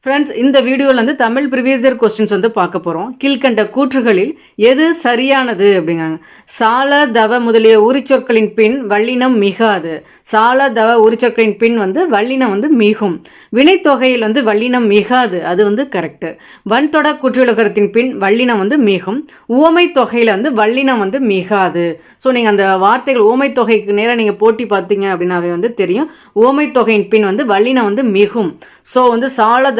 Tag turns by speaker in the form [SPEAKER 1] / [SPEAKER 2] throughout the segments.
[SPEAKER 1] Friends, இந்த வீடியோவில் வந்து தமிழ் ப்ரீவியஸ் இயர் கொஸ்டின்ஸ் வந்து பார்க்க போகிறோம். கீழ்கண்ட கூற்றுகளில் எது சரியானது அப்படிங்கிறாங்க. சால தவ முதலிய உரிச்சொற்களின் பின் வல்லினம் மிகாது. சால தவ உரிச்சொற்களின் பின் வந்து வல்லினம் வந்து மிகும். வினைத்தொகையில் வந்து வல்லினம் மிகாது, அது வந்து கரெக்டு. வன்தொட கூற்றுலகரத்தின் பின் வல்லினம் வந்து மிகும். உவமை தொகையில் வந்து வல்லினம் வந்து மிகாது. ஸோ நீங்கள் அந்த வார்த்தைகள் உவமை தொகைக்கு நேராக நீங்கள் போட்டி பார்த்தீங்க அப்படின்னாவே வந்து தெரியும். உவமை தொகையின் பின் வந்து வல்லினம் வந்து மிகும். ஸோ வந்து சால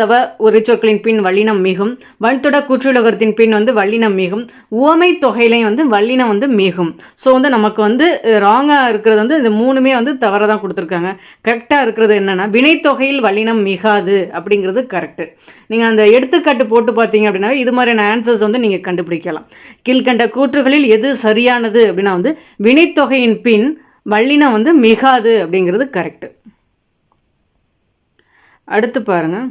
[SPEAKER 1] உரிச்சொற்களின் பின் வல்லினம் மிகும். வன்தொட கூற்றுலகத்தின் பின் வந்து வல்லினம் மிகும். உவமை தொகையிலையும் வந்து வல்லினம் வந்து மிகும். ஸோ வந்து நமக்கு வந்து ராங்காக இருக்கிறது வந்து இந்த மூணுமே வந்து தவறாக தான் கொடுத்துருக்காங்க. கரெக்டாக இருக்கிறது என்னென்னா வினைத்தொகையில் வல்லினம் மிகாது அப்படிங்கிறது கரெக்டு. நீங்கள் அந்த எடுத்துக்காட்டு போட்டு பார்த்தீங்க அப்படின்னா இது மாதிரியான ஆன்சர்ஸ் வந்து நீங்கள் கண்டுபிடிக்கலாம். கீழ்கண்ட கூற்றுகளில் எது சரியானது அப்படின்னா வந்து வினைத்தொகையின் பின் வல்லினம் வந்து மிகாது அப்படிங்கிறது கரெக்டு. அடுத்து பாருங்கள்.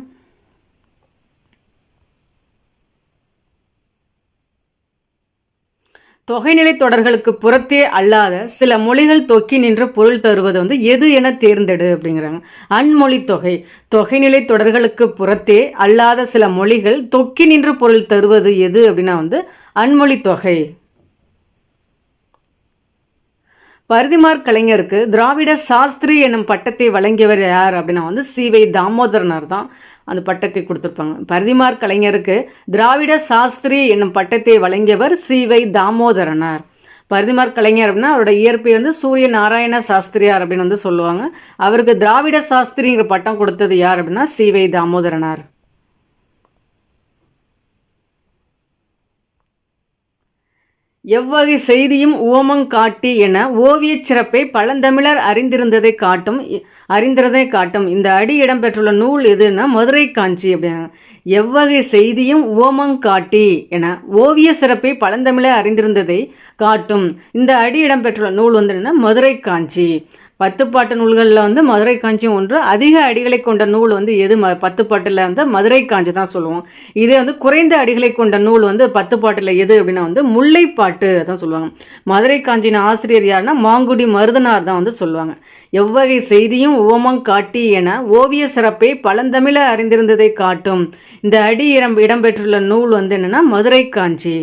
[SPEAKER 1] தொகைநிலை தொடர்களுக்கு புறத்தே அல்லாத சில மொழிகள் தொக்கி நின்று பொருள் தருவது வந்து எது என தேர்ந்தெடு அப்படிங்கிறாங்க. அன்மொழி தொகை. தொகைநிலை தொடர்களுக்கு புறத்தே அல்லாத சில மொழிகள் தொக்கி நின்று பொருள் தருவது எது அப்படின்னா வந்து அன்மொழி தொகை. பரிதிமாற் கலைஞருக்கு திராவிட சாஸ்திரி என்னும் பட்டத்தை வழங்கியவர் யார் அப்படின்னா வந்து சி.வை. தாமோதரனார் தான் அந்த பட்டத்தை கொடுத்துருப்பாங்க. பரிதிமாற் கலைஞருக்கு திராவிட சாஸ்திரி என்னும் பட்டத்தை வழங்கியவர் சி.வை. தாமோதரனார். பரிதிமாற் கலைஞர் அப்படின்னா அவரோட இயற்பெயர் வந்து சூரிய நாராயண சாஸ்திரியார் அப்படின்னு வந்து சொல்லுவாங்க. அவருக்கு திராவிட சாஸ்திரிங்கிற பட்டம் கொடுத்தது யார் அப்படின்னா சி.வை. தாமோதரனார். எவ்வகை செய்தியும் உவமங்காட்டி என ஓவியச் சிறப்பை பழந்தமிழர் அறிந்திருந்ததை காட்டும் இந்த அடி இடம்பெற்றுள்ள நூல் எதுன்னா மதுரை காஞ்சி அப்படின்னா. எவ்வகை செய்தியும் உவமங்காட்டி என ஓவிய சிறப்பை பழந்தமிழர் அறிந்திருந்ததை காட்டும் இந்த அடி இடம்பெற்றுள்ள நூல் வந்து என்னன்னா மதுரை காஞ்சி. 10 பாட்டு நூல்களில் வந்து மதுரை காஞ்சியும் ஒன்று. அதிக அடிகளை கொண்ட நூல் வந்து எது 10 பாட்டில் வந்து மதுரை காஞ்சி தான் சொல்லுவோம். இதே வந்து குறைந்த அடிகளை கொண்ட நூல் வந்து 10 பாட்டில் எது அப்படின்னா வந்து முல்லைப்பாட்டு தான் சொல்லுவாங்க. மதுரை காஞ்சியின் ஆசிரியர் யாருன்னா மாங்குடி மருதனார் தான் வந்து சொல்லுவாங்க. எவ்வகை செய்தியும் உவமம் காட்டி என ஓவிய சிறப்பை பழந்தமிழ அறிந்திருந்ததை காட்டும் இந்த அடி இடம்பெற்றுள்ள நூல் வந்து என்னென்னா மதுரை காஞ்சி.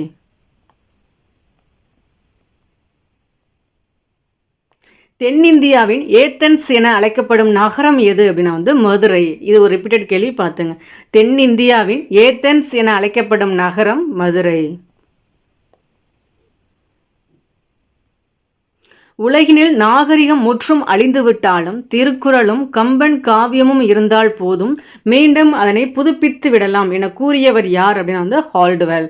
[SPEAKER 1] தென்னிந்தியாவின் ஏத்தன்ஸ் என அழைக்கப்படும் நகரம் எது அப்படின்னா வந்து மதுரை. இது ஒரு ரிப்பீட்டட் கேள்வி பார்த்துங்க. தென்னிந்தியாவின் ஏத்தன்ஸ் என அழைக்கப்படும் நகரம் மதுரை. உலகினில் நாகரிகம் முற்றும் அழிந்துவிட்டாலும் திருக்குறளும் கம்பன் காவியமும் இருந்தால் போதும், மீண்டும் அதனை புதுப்பித்து விடலாம் என கூறியவர் யார் அப்படின்னா வந்து ஹால்டுவெல்.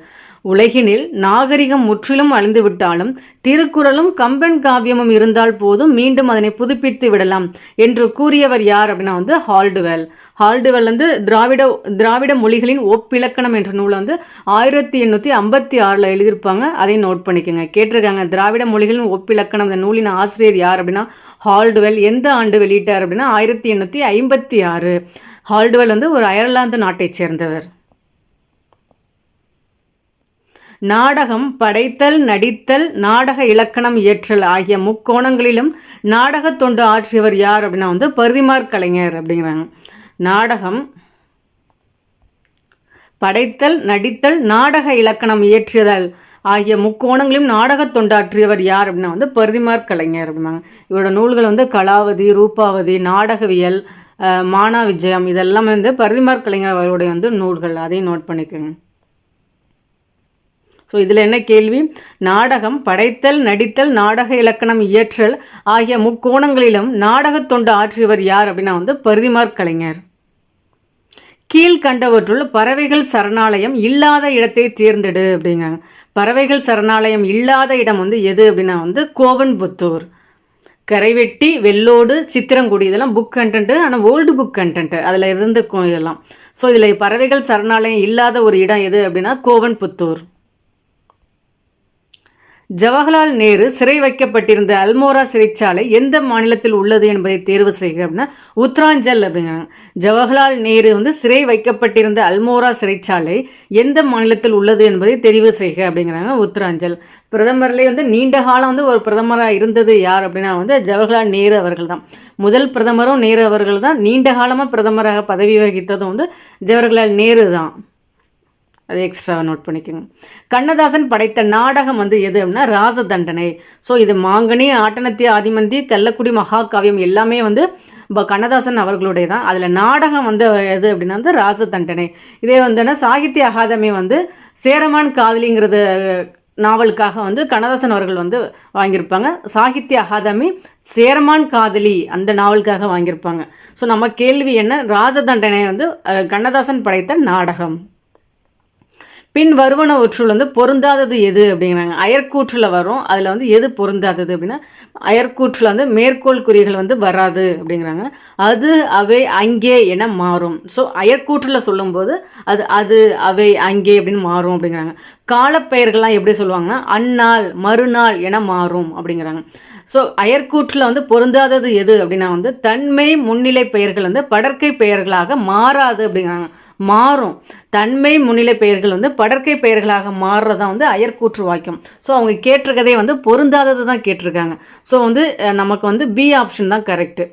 [SPEAKER 1] உலகினில் நாகரிகம் முற்றிலும் அழிந்துவிட்டாலும் திருக்குறளும் கம்பன் காவியமும் இருந்தால் போதும், மீண்டும் அதனை புதுப்பித்து விடலாம் என்று கூறியவர் யார் அப்படின்னா வந்து ஹால்டுவெல். ஹால்டுவெல் வந்து திராவிட மொழிகளின் ஒப்பிலக்கணம் என்ற நூலை வந்து 1856 எழுதியிருப்பாங்க. அதை நோட் பண்ணிக்கோங்க. கேட்டிருக்காங்க திராவிட மொழிகளின் ஒப்பிலக்கணம் இந்த நூலின் ஆசிரியர் யார் அப்படின்னா ஹால்டுவெல். எந்த ஆண்டு வெளியிட்டார் அப்படின்னா 1856. ஹால்டுவெல் வந்து ஒரு அயர்லாந்து நாட்டைச் சேர்ந்தவர். நாடகம் படைத்தல், நடித்தல், நாடக இலக்கணம் இயற்றல் ஆகிய முக்கோணங்களிலும் நாடக தொண்டு ஆற்றியவர் யார் அப்படின்னா வந்து பரிதிமாற் கலைஞர் அப்படிங்கிறாங்க. நாடகம் படைத்தல், நடித்தல், நாடக இலக்கணம் இயற்றுதல் ஆகிய முக்கோணங்களிலும் நாடக தொண்டாற்றியவர் யார் அப்படின்னா வந்து பரிதிமாற் கலைஞர் அப்படின்னாங்க. இவரோட நூல்கள் வந்து கலாவதி, ரூபாவதி, நாடகவியல், மானா விஜயம் இதெல்லாம் வந்து பரிதிமாற் கலைஞர் அவருடைய வந்து நூல்கள். அதையும் நோட் பண்ணிக்கோங்க. ஸோ இதில் என்ன கேள்வி? நாடகம் படைத்தல், நடித்தல், நாடக இலக்கணம் இயற்றல் ஆகிய முக்கோணங்களிலும் நாடக தொண்டு ஆற்றியவர் யார் அப்படின்னா வந்து பரிதிமாற் கலைஞர். கீழ்கண்டவற்றுள் பறவைகள் சரணாலயம் இல்லாத இடத்தை தேர்ந்தெடு அப்படிங்காங்க. பறவைகள் சரணாலயம் இல்லாத இடம் வந்து எது அப்படின்னா வந்து கோவன்புத்தூர். கரைவெட்டி, வெள்ளோடு, சித்திரங்குடி இதெல்லாம் புக் கண்டென்ட்டு. ஆனால் ஓல்டு புக் கண்டென்ட்டு அதில் இருந்துக்கும் இதெல்லாம். ஸோ இதில் பறவைகள் சரணாலயம் இல்லாத ஒரு இடம் எது அப்படின்னா கோவன்புத்தூர். ஜவஹர்லால் நேரு சிறை வைக்கப்பட்டிருந்த அல்மோரா சிறைச்சாலை எந்த மாநிலத்தில் உள்ளது என்பதை தேர்வு செய்க அப்படின்னா உத்தராஞ்சல் அப்படிங்கிறாங்க. ஜவஹர்லால் நேரு வந்து சிறை வைக்கப்பட்டிருந்த அல்மோரா சிறைச்சாலை எந்த மாநிலத்தில் உள்ளது என்பதை தெரிவு செய்க அப்படிங்கிறாங்க உத்தராஞ்சல். பிரதமர்லேயே வந்து நீண்ட காலம் வந்து ஒரு பிரதமராக இருந்தது யார் அப்படின்னா வந்து ஜவஹர்லால் நேரு அவர்கள் தான். முதல் பிரதமரும் நேரு அவர்கள் தான். நீண்ட காலமாக பிரதமராக பதவி வகித்ததும் வந்து ஜவஹர்லால் நேரு தான். அது எக்ஸ்ட்ராவை நோட் பண்ணிக்கோங்க. கண்ணதாசன் படைத்த நாடகம் வந்து எது அப்படின்னா ராசதண்டனை. ஸோ இது மாங்கனி, ஆட்டனத்தி ஆதிமந்தி, கள்ளக்குடி மகாகாவியம் எல்லாமே வந்து கண்ணதாசன் அவர்களுடைய தான். அதில் நாடகம் வந்து எது அப்படின்னா வந்து ராசதண்டனை. இதே வந்துன்னா சாகித்ய அகாதமி வந்து சேரமான் காதலிங்கிறது நாவலுக்காக வந்து கண்ணதாசன் அவர்கள் வந்து வாங்கியிருப்பாங்க. சாகித்ய அகாதமி சேரமான் காதலி அந்த நாவலுக்காக வாங்கியிருப்பாங்க. ஸோ நம்ம கேள்வி என்ன, ராசதண்டனை வந்து கண்ணதாசன் படைத்த நாடகம். பின் வருவனவற்றுள் வந்து பொருந்தாதது எது அப்படிங்கிறாங்க. அயற்கூற்றில் வரும், அதில் வந்து எது பொருந்தாதது அப்படின்னா அயற்கூற்றில் வந்து மேற்கோள் குறிகள் வந்து வராது அப்படிங்கிறாங்க. அது அவை அங்கே என மாறும். ஸோ அயற்கூற்றில் சொல்லும்போது அது அவை அங்கே அப்படின்னு மாறும் அப்படிங்கிறாங்க. காலப்பெயர்கள்லாம் எப்படி சொல்லுவாங்கன்னா அந்நாள் மறுநாள் என மாறும் அப்படிங்கிறாங்க. ஸோ அயற்கூற்றில் வந்து பொருந்தாதது எது அப்படின்னா வந்து தன்மை முன்னிலை பெயர்கள் வந்து படற்கை பெயர்களாக மாறாது அப்படிங்கிறாங்க. மாறும். தன்மை முன்னிலை பெயர்கள் வந்து படற்கை பெயர்களாக மாறுறதான் வந்து அயற்கூற்று வாக்கியம். ஸோ அவங்க கேட்டிருக்கதே வந்து பொருந்தாதது தான் கேட்டிருக்காங்க. ஸோ வந்து நமக்கு வந்து பி ஆப்ஷன் தான் கரெக்டு.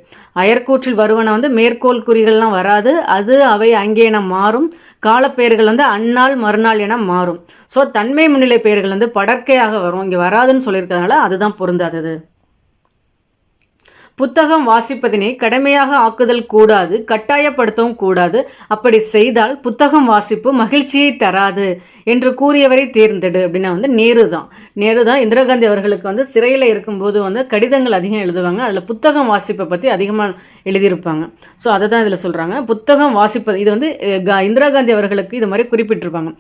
[SPEAKER 1] அயற்கூற்றில் வருவன வந்து மேற்கோள் குறிகள்லாம் வராது, அது அவை அங்கே என மாறும். காலப்பெயர்கள் வந்து அந்நாள் மறுநாள் என மாறும். ஸோ தன்மை முன்னிலை பெயர்கள் வந்து படற்கையாக வரும், இங்கே வராதுன்னு சொல்லியிருக்கிறதுனால அதுதான் பொருந்தாதது. புத்தகம் வாசிப்பதினை கடமையாக ஆக்குதல் கூடாது, கட்டாயப்படுத்தவும் கூடாது. அப்படி செய்தால் புத்தகம் வாசிப்பு மகிழ்ச்சியை தராது என்று கூறியவரை தேர்ந்தெடு அப்படின்னா வந்து நேரு தான். இந்திரா காந்தி அவர்களுக்கு வந்து சிறையில் இருக்கும்போது வந்து கடிதங்கள் அதிகம் எழுதுவாங்க. அதில் புத்தகம் வாசிப்பை பற்றி அதிகமாக எழுதியிருப்பாங்க. ஸோ அதை தான் இதில் சொல்கிறாங்க. புத்தகம் வாசிப்பது இது வந்து இந்திரா காந்தி அவர்களுக்கு இது மாதிரி குறிப்பிட்டிருப்பாங்க.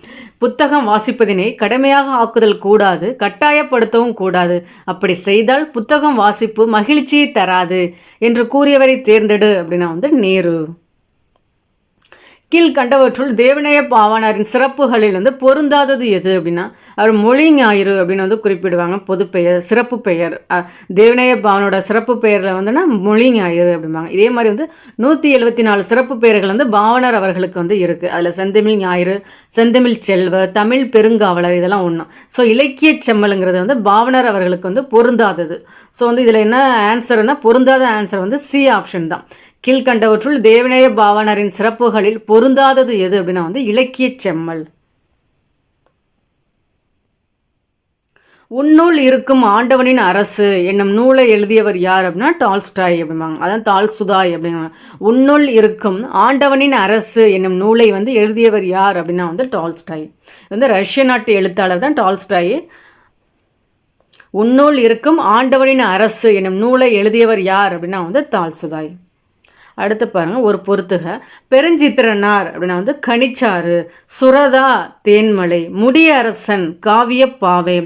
[SPEAKER 1] புத்தகம் வாசிப்பதினை கடமையாக ஆக்குதல் கூடாது, கட்டாயப்படுத்தவும் கூடாது. அப்படி செய்தால் புத்தகம் வாசிப்பு மகிழ்ச்சியை தராது என்று கூறியவரை தேர்ந்தெடு அப்படின்னா வந்து நேரு. கீழ்கண்டவற்றுள் தேவநேய பாவாணரின் சிறப்புகளில் வந்து பொருந்தாதது எது அப்படின்னா அவர் மொழி ஞாயிறு அப்படின்னு வந்து குறிப்பிடுவாங்க. பொது பெயர், சிறப்பு பெயர். தேவநேய பாவனோட சிறப்பு பெயரில் வந்துன்னா மொழி ஞாயிறு அப்படிம்பாங்க. இதே மாதிரி வந்து 174 சிறப்பு பெயர்கள் வந்து பாவனர் அவர்களுக்கு வந்து இருக்குது. அதில் செந்தமிழ் ஞாயிறு, செந்தமிழ் செல்வ, தமிழ் பெருங்காவலர் இதெல்லாம் ஒன்று. ஸோ இலக்கிய செம்மலுங்கிறது வந்து பாவனர் அவர்களுக்கு வந்து பொருந்தாதது. ஸோ வந்து இதில் என்ன ஆன்சர்னா பொருந்தாத ஆன்சர் வந்து சி ஆப்ஷன் தான். கீழ்கண்டவற்றுள் தேவநேய பாவனரின் சிறப்புகளில் பொருந்தாதது எது அப்படின்னா வந்து இலக்கிய செம்மல். உன்னுள் இருக்கும் ஆண்டவனின் அரசு என்னும் நூலை எழுதியவர் யார் அப்படின்னா டால்ஸ்டாய் அப்படிம்பாங்க. அதான் தால்சுதாய் அப்படிங்கிறாங்க. உன்னுள் இருக்கும் ஆண்டவனின் அரசு என்னும் நூலை வந்து எழுதியவர் யார் அப்படின்னா வந்து டால்ஸ்டாய். வந்து ரஷ்ய நாட்டு எழுத்தாளர் தான் டால்ஸ்டாய். உன்னுள் இருக்கும் ஆண்டவனின் அரசு என்னும் நூலை எழுதியவர் யார் அப்படின்னா வந்து தால்சுதாய். அடுத்து பாருங்க, ஒரு பொறுத்துக. பெருஞ்சித்திரனார் அப்படின்னா வந்து கனிச்சாறு, சுரதா தேன்மலை, முடியரசன் காவிய பாவை,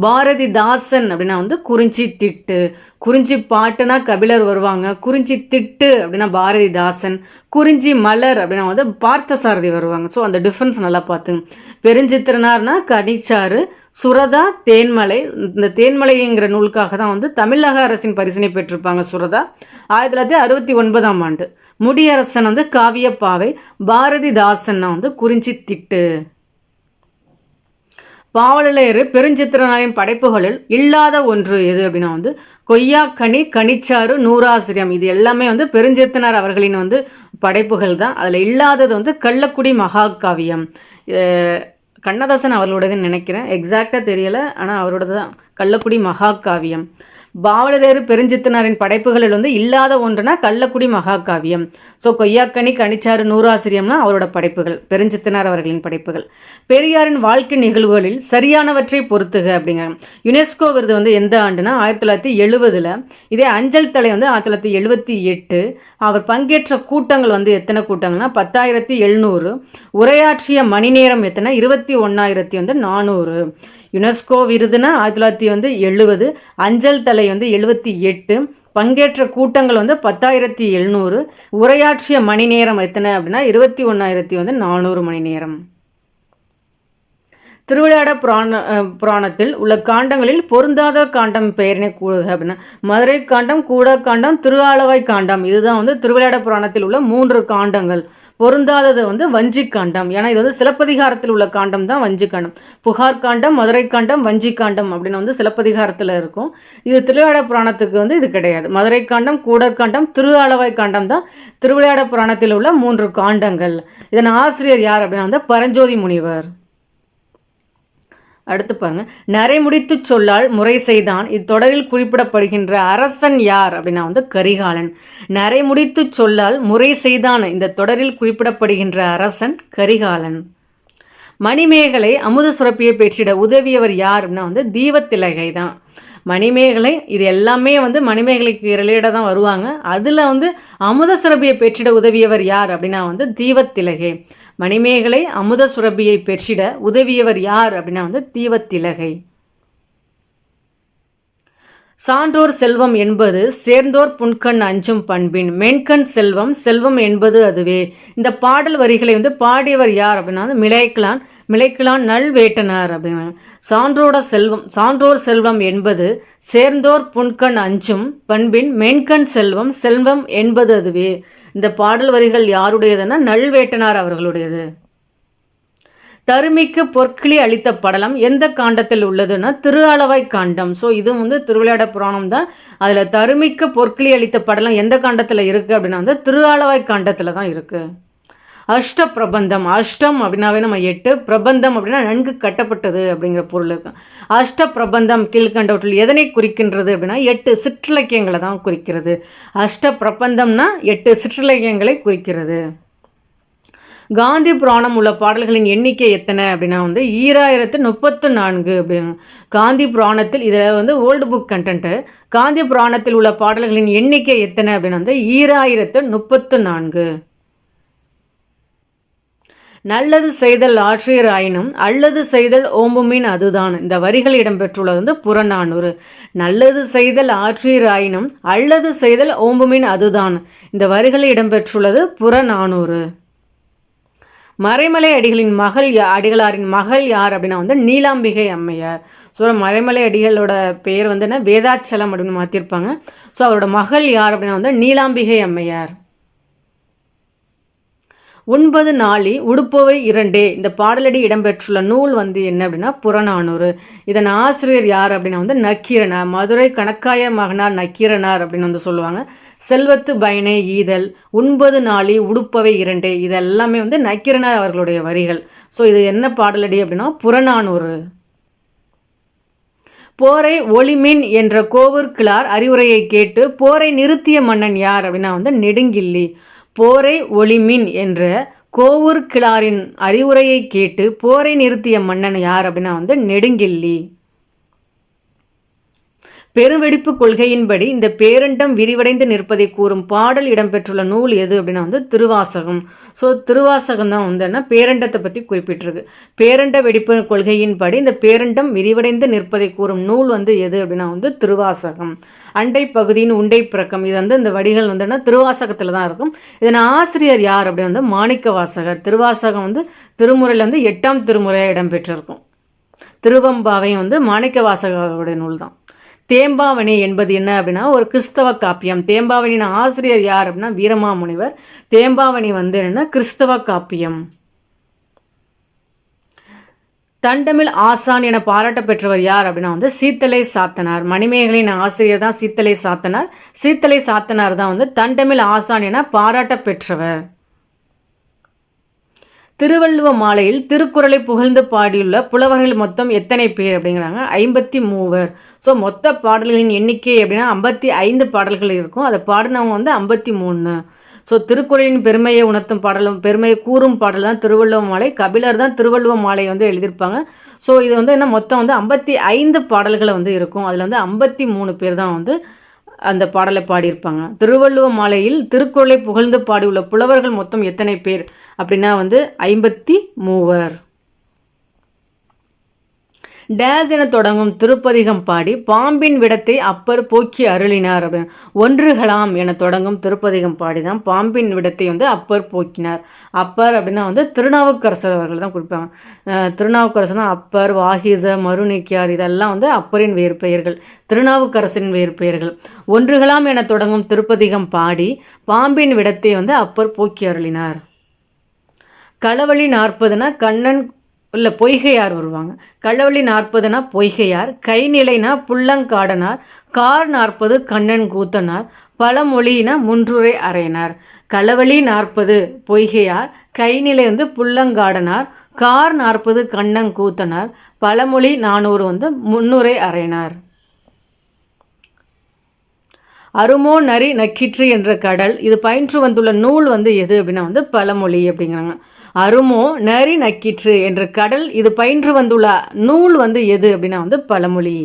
[SPEAKER 1] பாரதிதாசன் அப்படின்னா வந்து குறிஞ்சி திட்டு. குறிஞ்சி பாட்டுனா கபிலர் வருவாங்க, குறிஞ்சி திட்டு அப்படின்னா பாரதிதாசன், குறிஞ்சி மலர் அப்படின்னா வந்து பார்த்தசாரதி வருவாங்க. ஸோ அந்த டிஃப்ரென்ஸ் நல்லா பார்த்துங்க. பெருஞ்சித்திரனார்னா கனிச்சாறு, சுரதா தேன்மலை. இந்த தேன்மலைங்கிற நூலுக்காக தான் வந்து தமிழக அரசின் பரிசினை பெற்றிருப்பாங்க சுரதா 1969ஆம் ஆண்டு. முடியரசன் வந்து காவியப்பாவை, பாரதிதாசன்னா வந்து குறிஞ்சி திட்டு. பாவலரேறு பெருஞ்சித்திரனாரின் படைப்புகளில் இல்லாத ஒன்று எது அப்படின்னா வந்து கொய்யாக்கனி, கனிச்சாறு, நூறாசிரியம். இது எல்லாமே வந்து பெருஞ்சித்திரனார் அவர்களின் வந்து படைப்புகள் தான். அதில் இல்லாதது வந்து கள்ளக்குடி மகாகாவியம். கண்ணதாசன் அவர்களோடதுன்னு நினைக்கிறேன், எக்ஸாக்டாக தெரியலை, ஆனால் அவரோடது தான் கள்ளக்குடி மகாகாவியம். பாவலரேறு பெருஞ்சித்திரனாரின் படைப்புகளில் வந்து இல்லாத ஒன்றுனா கள்ளக்குடி மகாகாவியம். ஸோ கொய்யாக்கனி, கனிச்சாறு, நூறாசிரியம்னா அவரோட படைப்புகள், பெருஞ்சித்திரனார் அவர்களின் படைப்புகள். பெரியாரின் வாழ்க்கை நிகழ்வுகளில் சரியானவற்றை பொறுத்துக அப்படிங்கிறாங்க. யுனெஸ்கோ விருது வந்து எந்த ஆண்டுனா 1970. இதே அஞ்சல் தலை வந்து 1978. அவர் பங்கேற்ற கூட்டங்கள் வந்து எத்தனை கூட்டங்கள்னா 10,700. உரையாற்றிய மணி நேரம் எத்தனை 21,400. யுனெஸ்கோ விருதுனா 1970, அஞ்சல் தலை வந்து 78, பங்கேற்ற கூட்டங்கள் வந்து 10,700, உரையாற்றிய மணி நேரம் எத்தனை அப்படின்னா 21,400 மணி நேரம். திருவிளையாட புராணத்தில் உள்ள காண்டங்களில் பொருந்தாத காண்டம் பெயரினை கூறுக அப்படின்னா மதுரை காண்டம், கூட காண்டம், திருஆலவாய் காண்டம். இதுதான் வந்து திருவிளையாட புராணத்தில் உள்ள 3 காண்டங்கள். பொருந்தாதது வந்து வஞ்சி காண்டம். ஏன்னா இது வந்து சிலப்பதிகாரத்தில் உள்ள காண்டம் தான் வஞ்சி காண்டம். புகார் காண்டம், மதுரை காண்டம், வஞ்சி காண்டம் அப்படின்னு வந்து சிலப்பதிகாரத்தில் இருக்கும். இது திருவிளையாட புராணத்துக்கு வந்து இது கிடையாது. மதுரை காண்டம், கூடர் காண்டம், திருஆலவாய் காண்டம் தான் திருவிளையாட புராணத்தில் உள்ள 3 காண்டங்கள். இதன் ஆசிரியர் யார் அப்படின்னா வந்து பரஞ்சோதி முனிவர். அடுத்து பாருங்க, நரைமுடித்து சொல்லால் முறை செய்தான் இத்தொடரில் குறிப்பிடப்படுகின்ற அரசன் யார் அப்படின்னா வந்து கரிகாலன். நரைமுடித்து சொல்லால் முறை செய்தான் இந்த தொடரில் குறிப்பிடப்படுகின்ற அரசன் கரிகாலன். மணிமேகலை அமுத சுரப்பியை பெற்றிட உதவியவர் யார் அப்படின்னா வந்து தீவத்திலகை தான். மணிமேகலை இது எல்லாமே வந்து மணிமேகலைக்கு ரிலேட்டாக தான் வருவாங்க. அதில் வந்து அமுத சுரபியை பெற்றிட உதவியவர் யார் அப்படின்னா வந்து தீவத்திலகை. மணிமேகலை அமுத சுரபியை பெற்றிட உதவியவர் யார் அப்படின்னா வந்து தீவத்திலகை. சான்றோர் செல்வம் என்பது சேர்ந்தோர் புன்கண் அஞ்சும் பண்பின் மென்கண் செல்வம் செல்வம் என்பது அதுவே. இந்த பாடல் வரிகளை வந்து பாடியவர் யார் அப்படின்னா வந்து மிளைக்கிலான் நல்வேட்டனார் அப்படின்னா. சான்றோர் செல்வம் என்பது சேர்ந்தோர் புன்கண் அஞ்சும் பண்பின் மென்கண் செல்வம் செல்வம் என்பது அதுவே. இந்த பாடல் வரிகள் யாருடையதுன்னா நல்வேட்டனார் அவர்களுடையது. தருமிக்கு பொற்கிளி அளித்த படலம் எந்த காண்டத்தில் உள்ளதுன்னா திருஆலவாய் காண்டம். ஸோ இது வந்து திருவிளையாட புராணம் தான். அதில் தருமிக்கு பொற்கிளி அளித்த படலம் எந்த காண்டத்தில் இருக்குது அப்படின்னா வந்து திருஆலவாய் காண்டத்தில் தான் இருக்குது. அஷ்ட பிரபந்தம், அஷ்டம் அப்படின்னாவே நம்ம 8, பிரபந்தம் அப்படின்னா நன்கு கட்டப்பட்டது அப்படிங்கிற பொருள் இருக்கு. அஷ்ட பிரபந்தம் கீழ்கண்டவற்றில் எதனை குறிக்கின்றது அப்படின்னா 8 சிற்றிலக்கியங்களை தான் குறிக்கிறது. அஷ்ட பிரபந்தம்னா 8 சிற்றிலக்கியங்களை குறிக்கிறது. காந்தி புராணம் உள்ள பாடல்களின் எண்ணிக்கை எத்தனை அப்படின்னா வந்து 2034 அப்படின்னு. காந்தி புராணத்தில் இதில் வந்து ஓல்டு புக் கண்டென்ட்டு. காந்தி புராணத்தில் உள்ள பாடல்களின் எண்ணிக்கை எத்தனை அப்படின்னா வந்து 2034. நல்லது செய்தல் ஆற்றியர் ஆயினும் அல்லது செய்தல் ஓம்புமின் அதுதான். இந்த வரிகள் இடம்பெற்றுள்ளது வந்து புறநானூறு. நல்லது செய்தல் ஆற்றியர் ஆயினும் அல்லது செய்தல் ஓம்புமின் அதுதான். இந்த வரிகள் இடம்பெற்றுள்ளது புறநானூறு. மறைமலை அடிகளாரின் மகள் யார் அப்படின்னா வந்து நீலாம்பிகை அம்மையார். ஸோ மறைமலை அடிகளோட பெயர் வந்து என்ன வேதாச்சலம் அப்படின்னு மாற்றிருப்பாங்க. ஸோ அவரோட மகள் யார் அப்படின்னா வந்து நீலாம்பிகை அம்மையார். 9 நாளி உடுப்பவை 2 இந்த பாடலடி இடம்பெற்றுள்ள நூல் வந்து என்ன அப்படின்னா புறநானூறு. இதன் ஆசிரியர் யார் அப்படின்னா வந்து நக்கீரனார். மதுரை கணக்காய மகனார் நக்கீரனார் அப்படின்னு வந்து சொல்லுவாங்க. செல்வத்து பயனே ஈதல், 9 நாளி உடுப்பவை 2 இதெல்லாமே வந்து நக்கீரனார் அவர்களுடைய வரிகள். ஸோ இது என்ன பாடலடி அப்படின்னா புறநானூறு. போரை ஒளிமின் என்ற கோவூர் கிழார் அறிவுரையை கேட்டு போரை நிறுத்திய மன்னன் யார் அப்படின்னா வந்து நெடுங்கிள்ளி. போரை ஒளிமின் என்ற கோவூர் கிழாரின் அறிவுரையை கேட்டு போரை நிறுத்திய மன்னன் யார் அப்படின்னா வந்து நெடுங்கிள்ளி. பெருவெடிப்பு கொள்கையின்படி இந்த பேரண்டம் விரிவடைந்து நிற்பதை கூறும் பாடல் இடம்பெற்றுள்ள நூல் எது அப்படின்னா வந்து திருவாசகம். ஸோ திருவாசகம் தான் வந்து பேரண்டத்தை பற்றி குறிப்பிட்டிருக்கு. பேரண்ட வெடிப்பு கொள்கையின்படி இந்த பேரண்டம் விரிவடைந்து நிற்பதை கூறும் நூல் வந்து எது அப்படின்னா வந்து திருவாசகம். அண்டை பகுதியின் உண்டை பிறக்கம் இது வந்து இந்த வடிகள் வந்து திருவாசகத்தில் தான் இருக்கும். இதன் ஆசிரியர் யார் அப்படின்னு வந்து மாணிக்க வாசகர். திருவாசகம் வந்து திருமுறையில் வந்து 8ஆம் திருமுறையாக இடம்பெற்றிருக்கும். திருவம்பாவையும் வந்து மாணிக்க வாசகருடைய நூல் தான். தேம்பாவணி என்பது என்ன அப்படின்னா ஒரு கிறிஸ்தவ காப்பியம். தேம்பாவணியின் ஆசிரியர் யார் அப்படின்னா வீரமாமுனிவர். தேம்பாவணி வந்து என்ன கிறிஸ்தவ காப்பியம். தண்டமிழ் ஆசான் என பாராட்ட பெற்றவர் யார் அப்படின்னா வந்து சீத்தலை சாத்தனார். மணிமேகலையின் ஆசிரியர் தான் சீத்தலை சாத்தனார். சீத்தலை சாத்தனார் தான் வந்து தண்டமிழ் ஆசான் என பாராட்ட பெற்றவர். திருவள்ளுவ மாலையில் திருக்குறளை புகழ்ந்து பாடியுள்ள புலவர்கள் மொத்தம் எத்தனை பேர் அப்படிங்கிறாங்க 53. ஸோ மொத்த பாடல்களின் எண்ணிக்கை அப்படின்னா 55 பாடல்கள் இருக்கும். அதை பாடினவங்க வந்து 53. ஸோ திருக்குறளின் பெருமையை உணர்த்தும் பாடலும் பெருமையை கூறும் பாடல் தான் திருவள்ளுவ மாலை. கபிலர் தான் திருவள்ளுவ மாலை வந்து எழுதியிருப்பாங்க. ஸோ இது வந்து என்ன மொத்தம் வந்து 55 பாடல்களை வந்து இருக்கும். அதில் வந்து 53 பேர் தான் வந்து அந்த பாடலை பாடியிருப்பாங்க. திருவள்ளுவ மாலையில் திருக்குறளை புகழ்ந்து பாடியுள்ள புலவர்கள் மொத்தம் எத்தனை பேர் அப்படின்னா வந்து 53. டேஸ் என தொடங்கும் திருப்பதிகம் பாடி பாம்பின் விடத்தை அப்பர் போக்கி அருளினார் அப்படின்னு. ஒன்றுகளாம் என தொடங்கும் திருப்பதிகம் பாடி தான் பாம்பின் விடத்தை வந்து அப்பர் போக்கினார். அப்பர் அப்படின்னா வந்து திருநாவுக்கரசர் அவர்கள் தான் கொடுப்பாங்க. திருநாவுக்கரசர்னா அப்பர், வாகீச, மருநீக்கியார் இதெல்லாம் வந்து அப்பரின் வேறு பெயர்கள், திருநாவுக்கரசரின் வேறு பெயர்கள். ஒன்றுகளாம் என தொடங்கும் திருப்பதிகம் பாடி பாம்பின் விடத்தை வந்து அப்பர் போக்கி அருளினார். களவழி 40னா கண்ணன் இல்லை பொய்கையார் வருவாங்க. களவழி 40னா பொய்கையார், கைநிலைனா புள்ளங்காடனார், கார் 40 கண்ணன் கூத்தனார், பழமொழினா முன்றுரை அறையனார். களவழி 40 பொய்கையார், கைநிலை வந்து புள்ளங்காடனார், கார் 40 கண்ணன் கூத்தனார், பழமொழி 400 வந்து முன்னுரை அறையனார். அருமோ நரி நக்கிற்று என்ற கடல் இது பயின்று வந்துள்ள நூல் வந்து எது அப்படின்னா வந்து பழமொழி அப்படிங்கிறாங்க. அருமோ நரி நக்கிற்று என்ற கடல் இது பயின்று வந்துள்ள நூல் வந்து எது அப்படின்னா வந்து பழமொழி.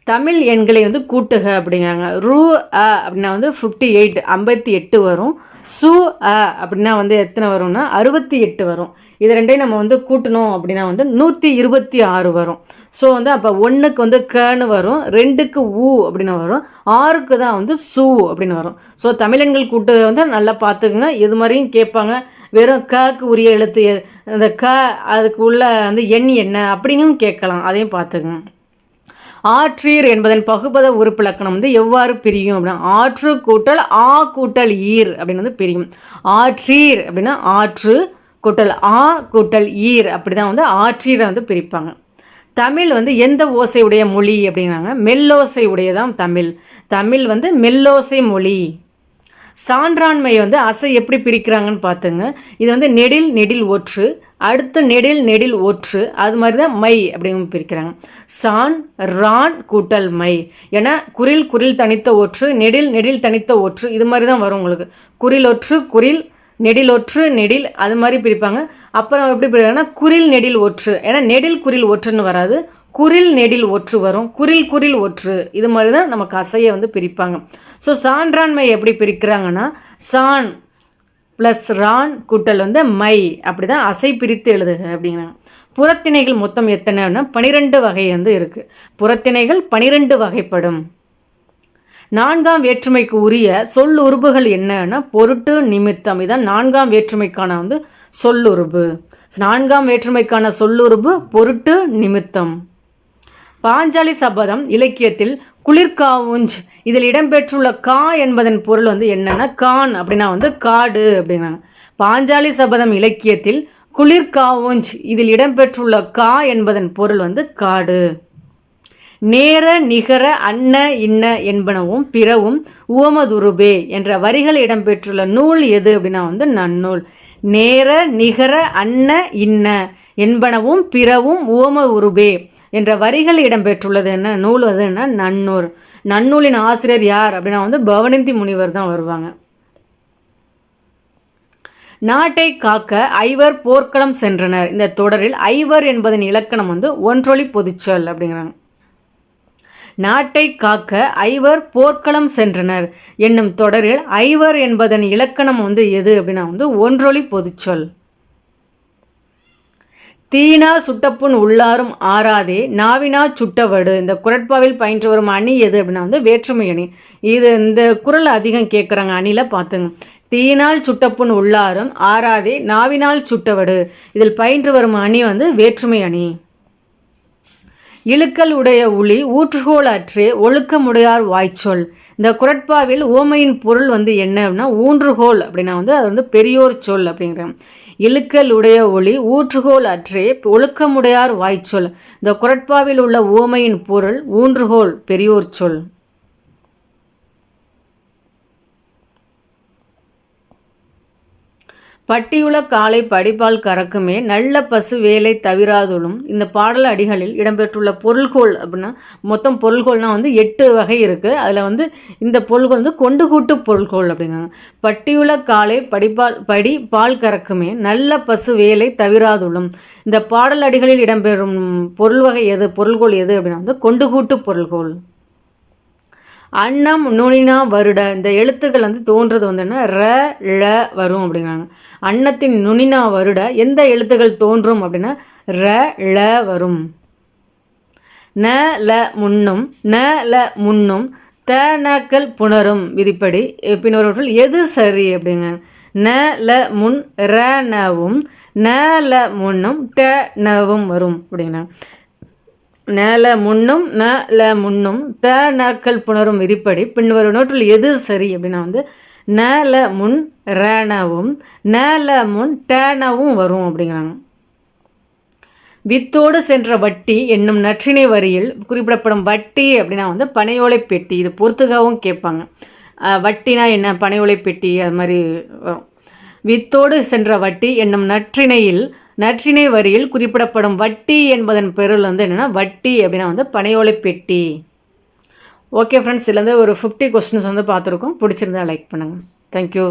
[SPEAKER 1] தமிழ் எண்களை வந்து கூட்டுக அப்படிங்கிறாங்க. ரூ அ அப்படின்னா வந்து 58 58 வரும். சு அ அப்படின்னா வந்து எத்தனை வரும்னா 68 வரும். இது ரெண்டையும் நம்ம வந்து கூட்டணும் அப்படின்னா வந்து 126 வரும். ஸோ வந்து அப்போ 1க்கு வந்து கன்னு வரும், 2க்கு ஊ அப்படின்னு வரும், 6க்கு தான் வந்து சு அப்படின்னு வரும். ஸோ தமிழெண்கள் கூட்டு வந்து நல்லா பார்த்துக்குங்க. இது மாதிரியும் கேட்பாங்க. வெறும் கக்கு உரிய எழுத்து அந்த க அதுக்கு உள்ள வந்து எண் என்ன அப்படிங்கும் கேட்கலாம். அதையும் பார்த்துக்குங்க. ஆற்றீர் என்பதன் பகுபத உறுப்பிலக்கணம் வந்து எவ்வாறு பிரியும் அப்படின்னா ஆற்று கூட்டல் ஆ கூட்டல் ஈர் அப்படின்னு வந்து பிரியும். ஆற்றீர் அப்படின்னா ஆற்று கூட்டல் ஆ கூட்டல் ஈர் அப்படி தான் வந்து ஆற்றீரை வந்து பிரிப்பாங்க. தமிழ் வந்து எந்த ஓசை உடைய மொழி அப்படிங்கிறாங்க. மெல்லோசை உடையதான் தமிழ். தமிழ் வந்து மெல்லோசை மொழி. சான்றாண்மை வந்து அசை எப்படி பிரிக்கிறாங்கன்னு பார்த்துங்க. இது வந்து நெடில் நெடில் ஒற்று, அடுத்து நெடில் நெடில் ஒற்று, அது மாதிரி தான் மை அப்படின்னு பிரிக்கிறாங்க. சான் ரான் கூட்டல் மை ஏன்னா குறில் குறில் தனித்த ஒற்று, நெடில் நெடில் தனித்த ஒற்று, இது மாதிரி தான் வரும் உங்களுக்கு. குறில் ஒற்று குறில், நெடில் ஒற்று நெடில், அது மாதிரி பிரிப்பாங்க. அப்புறம் எப்படி பிரிப்பாங்கன்னா குறில் நெடில் ஒற்று, ஏன்னா நெடில் குறில் ஒற்றுன்னு வராது, குறில் நெடில் ஒற்று வரும், குறில் குறில் ஒற்று, இது மாதிரி தான் நமக்கு அசையை வந்து பிரிப்பாங்க. ஸோ சான்றாண்மை எப்படி பிரிக்கிறாங்கன்னா சான் ப்ளஸ் ரான் கூட்டல் வந்து மை அப்படி தான் அசை பிரித்து எழுதுக அப்படிங்கிறாங்க. புறத்திணைகள் மொத்தம் எத்தனைன்னா 12 வகை வந்து இருக்குது. புறத்திணைகள் 12 வகைப்படும். 4ஆம் வேற்றுமைக்கு உரிய சொல்லுறுப்புகள் என்னன்னா பொருட்டு நிமித்தம். இதான் 4ஆம் வேற்றுமைக்கான வந்து சொல்லுறுப்பு. 4ஆம் வேற்றுமைக்கான சொல்லுறுப்பு பொருட்டு நிமித்தம். பாஞ்சாலி சபதம் இலக்கியத்தில் குளிர்காவுஞ்ச் இதில் இடம்பெற்றுள்ள கா என்பதன் பொருள் வந்து என்னன்னா கான் அப்படின்னா வந்து காடு அப்படிங்கிறாங்க. பாஞ்சாலி சபதம் இலக்கியத்தில் குளிர்காவுஞ்ச் இதில் இடம்பெற்றுள்ள கா என்பதன் பொருள் வந்து காடு. நேர நிகர அன்ன இன்ன என்பனவும் பிறவும் உவமதுருபே என்ற வரிகள் இடம்பெற்றுள்ள நூல் எது அப்படின்னா வந்து நன்னூல். நேர நிகர அன்ன இன்ன என்பனவும் பிறவும் உவம உருபே என்ற வரிகள் இடம்பெற்றுள்ளது என்ன நூல் அது என்ன நன்னூல். நன்னூலின் ஆசிரியர் யார் அப்படின்னா வந்து பவனிந்தி முனிவர் தான் வருவாங்க. நாட்டை காக்க ஐவர் போர்க்களம் சென்றனர். இந்த தொடரில் ஐவர் என்பதன் இலக்கணம் வந்து ஒன்றொலி பொதுச்சொல் அப்படிங்கிறாங்க. நாட்டை காக்க ஐவர் போர்க்களம் சென்றனர் என்னும் தொடரில் ஐவர் என்பதன் இலக்கணம் வந்து எது அப்படின்னா வந்து ஒன்றொலி பொதுச்சொல். தீனா சுட்டப்புண் உள்ளாரும் ஆறாதே நாவினா சுட்டவடு இந்த குரட்பாவில் பயின்று வரும் அணி எது அப்படின்னா வந்து வேற்றுமை அணி. இது இந்த குறள் அதிகம் கேட்குறாங்க. அணியில் பார்த்துங்க. தீயினால் சுட்டப்புண் உள்ளாரும் ஆறாதே நாவினால் சுட்டவடு இதில் பயின்று வரும் அணி வந்து வேற்றுமை அணி. இழுக்கல் உடைய உளி ஊற்றுகோள் அற்றே ஒழுக்கமுடையார் வாய்ச்சொல். இந்த குரட்பாவில் ஓமையின் பொருள் வந்து என்ன அப்படின்னா ஊன்றுகோல் அப்படின்னா வந்து அது வந்து பெரியோர் சொல் அப்படிங்கிறாங்க. இழுக்கல் உடைய ஒளி ஊற்றுகோள் அற்றே ஒழுக்கமுடையார் வாய்ச்சொல். இந்த குரட்பாவில் உள்ள ஓமையின் பொருள் ஊன்றுகோல் பெரியோர் சொல். பட்டியுள காலை படிப்பால் கறக்குமே நல்ல பசு வேலை தவிராதுளும். இந்த பாடல் அடிகளில் இடம்பெற்றுள்ள பொருள்கோள் அப்படின்னா மொத்தம் பொருள்கோள்னால் வந்து 8 வகை இருக்குது. அதில் வந்து இந்த பொருள்கோள் வந்து கொண்டு கூட்டு பொருள்கோள் அப்படிங்கிறாங்க. பட்டியுள காலை படி பால் கறக்குமே நல்ல பசு வேலை தவிராதுளும். இந்த பாடல் அடிகளில் இடம்பெறும் பொருள் வகை எது பொருள்கோள் எது அப்படின்னா வந்து கொண்டு கூட்டு பொருள்கோள். அன்னம் நுனினா வருட இந்த எழுத்துக்கள் வந்து தோன்றது வந்து என்ன ர ழ வரும் அப்படிங்கிறாங்க. அன்னத்தின் நுனினா வருட எந்த எழுத்துக்கள் தோன்றும் அப்படின்னா ர ழ வரும். ந ல முன்னும் ந ல முன்னும் த நக்கள் புணரும் விதிப்படி பின்வருவற்றில் எது சரி அப்படிங்க. ந ல முன் ர நவும் ந ல முன்னும் ட நவும் வரும் அப்படின்னா ந ல முன்னும் ந ல முன்னும் த நக்கள் புணரும் விதிப்படி பின்வருவற்றில் எது சரி அப்படின்னா வந்து ந ல முன் ர நவும் ந ல முன் ட நவும் வரும் அப்படிங்கிறாங்க. வித்தோடு சென்ற வட்டி என்னும் நற்றிணை வரியில் குறிப்பிடப்படும் வட்டி அப்படின்னா வந்து பனையோலை பெட்டி. இது பொறுத்துக்காகவும் கேட்பாங்க. வட்டினா என்ன, பனையோலை பெட்டி அது மாதிரி வரும். வித்தோடு சென்ற வட்டி என்னும் நற்றிணை வரியில் குறிப்பிடப்படும் வட்டி என்பதன் பொருள் வந்து என்னென்னா வட்டி அப்படின்னா வந்து பனையோலை பெட்டி. ஓகே ஃப்ரெண்ட்ஸ், இதுலேருந்து ஒரு 50 கொஸ்டின்ஸ் வந்து பார்த்துருக்கோம். பிடிச்சிருந்தா லைக் பண்ணுங்கள். தேங்க்யூ.